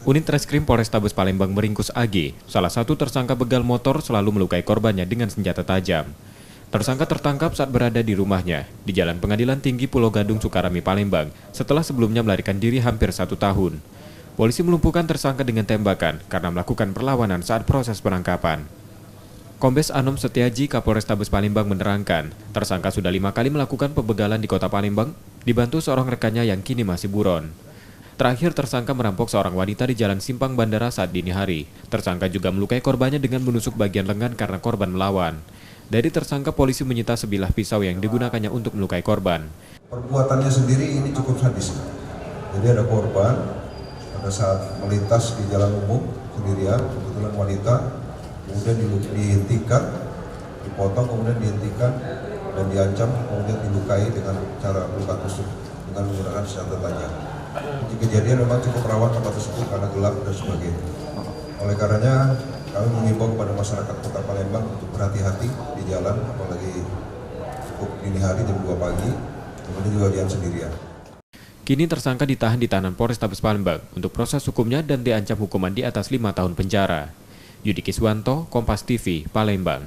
Unit Reskrim Polrestabes Palembang meringkus AG, salah satu tersangka begal motor selalu melukai korbannya dengan senjata tajam. Tersangka tertangkap saat berada di rumahnya di Jalan Pengadilan Tinggi Pulau Gadung, Sukarami, Palembang, setelah sebelumnya melarikan diri hampir 1 tahun. Polisi melumpuhkan tersangka dengan tembakan karena melakukan perlawanan saat proses penangkapan. Kombes Anom Setiaji, Kapolrestabes Palembang menerangkan, tersangka sudah 5 kali melakukan pembegalan di kota Palembang, dibantu seorang rekannya yang kini masih buron. Terakhir, tersangka merampok seorang wanita di Jalan Simpang Bandara saat dini hari. Tersangka juga melukai korbannya dengan menusuk bagian lengan karena korban melawan. Dari tersangka, polisi menyita sebilah pisau yang digunakannya untuk melukai korban. Perbuatannya sendiri ini cukup sadis. Jadi ada korban pada saat melintas di jalan umum sendirian, kebetulan wanita, kemudian dihentikan, dipotong, kemudian dihentikan dan diancam, kemudian dilukai dengan cara luka tusuk dengan menggunakan senjata tajam. Kejadian memang cukup rawan tempat tersebut karena gelap dan sebagainya. Oleh karenanya kami mengimbau kepada masyarakat Kota Palembang untuk berhati-hati di jalan, apalagi cukup dini hari jam 2 pagi, kemudian juga diam sendirian. Kini tersangka ditahan di tahanan Polrestabes Palembang untuk proses hukumnya dan diancam hukuman di atas 5 tahun penjara. Yudi Kiswanto, Kompas TV, Palembang.